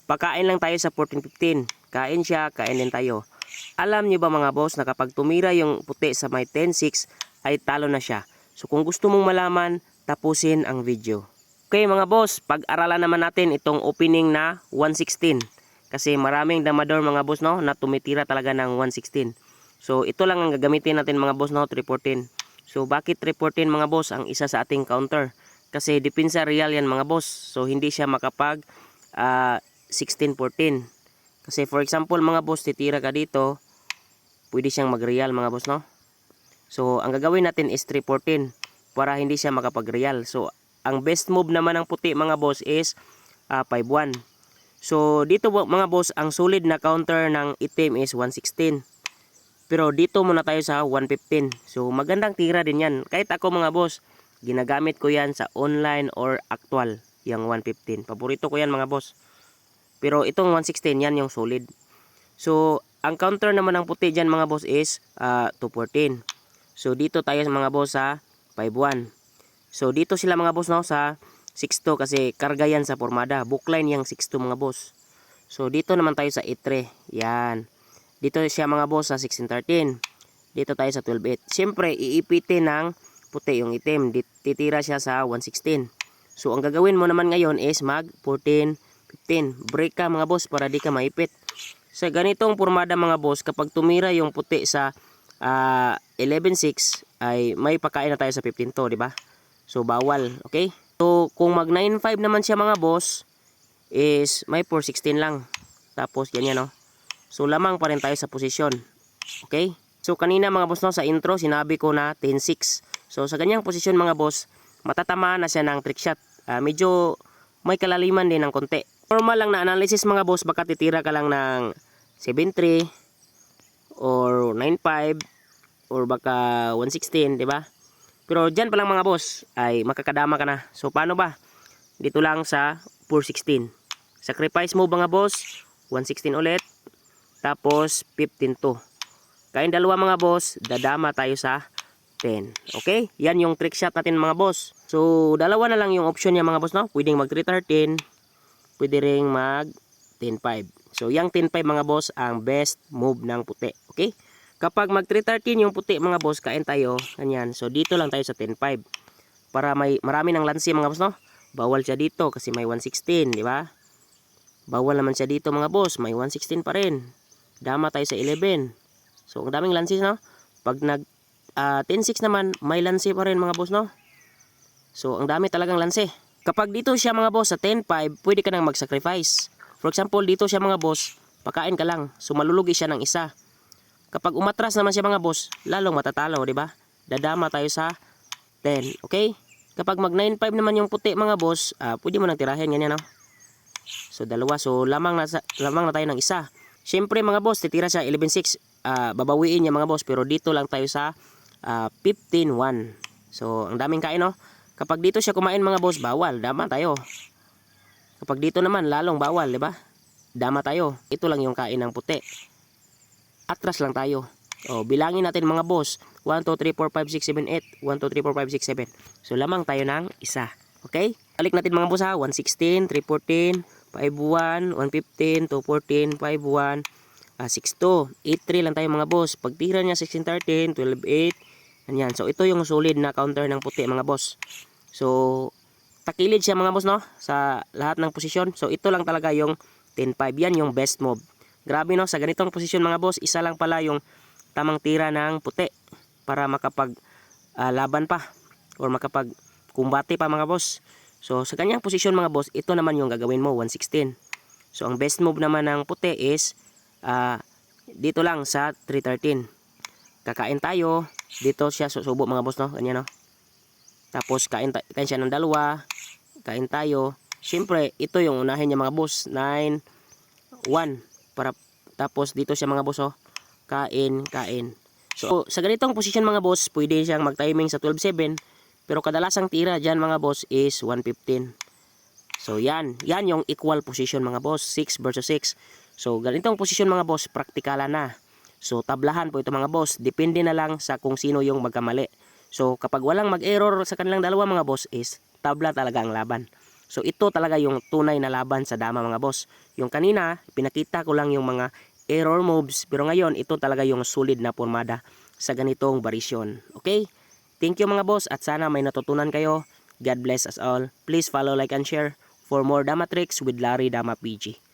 pakain lang tayo sa 14-15. Kain siya, kain din tayo. Alam niyo ba mga boss na kapag tumira yung puti sa may 10-6 ay talo na siya. So kung gusto mong malaman, tapusin ang video. Okay mga boss, pag-aralan naman natin itong opening na 116. Kasi maraming damador mga boss no, na tumitira talaga ng 116. So ito lang ang gagamitin natin mga boss no, 314. So bakit 314 mga boss ang isa sa ating counter? Kasi depensa real yan mga boss. So hindi siya makapag 16-14. Kasi for example mga boss, titira ka dito, pwede siyang mag-real mga boss no. So ang gagawin natin is 314 para hindi siya makapag-real. So ang best move naman ng puti mga boss is 5-1. So dito mga boss, ang solid na counter ng itim is 116. Pero dito muna tayo sa 115. So magandang tira din yan. Kahit ako mga boss, ginagamit ko yan sa online or actual. Yung 115. Paborito ko yan mga boss. Pero itong 116 yan yung solid. So ang counter naman ng puti dyan mga boss is 214. So dito tayo mga boss sa 5-1. So dito sila mga boss no sa 6-2 kasi karga yan sa formada. Bookline yung 6-2 mga boss. So dito naman tayo sa 8-3. Yan. Dito siya mga boss sa 16-13. Dito tayo sa 12-8. Siyempre iipitin ng puti yung itim. Titira siya sa 116. So ang gagawin mo naman ngayon is mag 14-15. Break ka mga boss para di ka maipit. Sa ganitong formada mga boss, kapag tumira yung puti sa 11-6 ay may pakain na tayo sa 15-2, di ba? So bawal, okay? So kung mag 9-5 naman siya mga boss is may 4-16 lang. Tapos ganyan no. So lamang pa rin tayo sa posisyon. Okay? So kanina mga boss no, sa intro sinabi ko na 10-6. So sa ganyang posisyon mga boss, matatamaan na siya ng trick shot. Medyo may kalaliman din ng konti. Normal lang na analysis mga boss, baka titira ka lang ng 7-3 or 9-5 or baka 116, di ba? Pero dyan pa lang mga boss ay makakadama ka na. So paano ba? Dito lang sa 416. Sacrifice mo mga boss, 116 ulit. Tapos 15-2. Kain dalawa mga boss, dadama tayo sa 10. Okay? Yan yung trick shot natin mga boss. So dalawa na lang yung option niya mga boss no. Pwedeng mag 313, pwede ring mag 10-5. So yung 10-5 mga boss ang best move ng puti. Okay? Kapag mag 313 yung puti mga boss, kain tayo. Ganyan. So dito lang tayo sa 10-5. Para marami ng lansi mga boss no. Bawal siya dito kasi may 116, di ba? Bawal naman siya dito mga boss, may 116 pa rin. Dama tayo sa 11. So ang daming lansi no. Pag nag 10-6 naman, may lansi pa rin mga boss no. So ang dami talagang lansi. Kapag dito siya mga boss sa 10-5, pwede ka nang mag-sacrifice. For example, dito siya mga boss, pakain ka lang. So malulugi siya ng isa. Kapag umatras naman siya mga boss, lalong matatalo, di ba? Dadama tayo sa 10, okay? Kapag mag 9-5 naman yung puti mga boss, pwede mo nang tirahin ganyan no. So dalawa, so lamang na tayo ng isa. Siyempre mga boss, titira siya 11-6. Babawiin niya mga boss, pero dito lang tayo sa 15-1. So ang daming kain no. Kapag dito siya kumain mga boss, bawal, dama tayo. Kapag dito naman, lalong bawal, di ba? Dama tayo. Ito lang yung kain ng puti. Atras lang tayo. O, bilangin natin mga boss. 1, 2, 3, 4, 5, 6, 7, 8. 1, 2, 3, 4, 5, 6, 7. So lamang tayo ng isa. Okay? Balik natin mga boss ha. 116, 314, 51, 115, 214, 51, 62. 83 lang tayo mga boss. Pagtira niya 1613, 128. Ganyan. So ito yung solid na counter ng puti mga boss. So takilid siya mga boss no sa lahat ng posisyon. So ito lang talaga yung 10-5. Yan yung best move. Grabe no, sa ganitong posisyon mga boss, isa lang pala yung tamang tira ng puti para makapag laban pa or makapag kumbate pa mga boss. So sa kanyang posisyon mga boss, ito naman yung gagawin mo, 116. So ang best move naman ng puti is dito lang sa 313. Kakain tayo, dito siya susubo mga boss no, ganyan no. Tapos kain siya ng dalawa, kain tayo. Siyempre ito yung unahin niya mga boss, 9-1 para tapos dito siya mga boss oh, kain. So sa ganitong posisyon mga boss, pwede siyang mag-timing sa 12-7. Pero kadalasang tira dyan mga boss is 115. So yan yung equal position mga boss, 6 versus 6. So ganitong posisyon mga boss, praktikalan na. So tablahan po ito mga boss, depende na lang sa kung sino yung magkamali. So kapag walang mag-error sa kanilang dalawa mga boss is tabla talaga ang laban. So ito talaga yung tunay na laban sa dama mga boss. Yung kanina, pinakita ko lang yung mga error moves, pero ngayon ito talaga yung solid na pormada sa ganitong varisyon. Okay? Thank you mga boss at sana may natutunan kayo. God bless us all. Please follow, like, and share for more Dama tricks with Larry Dama PG.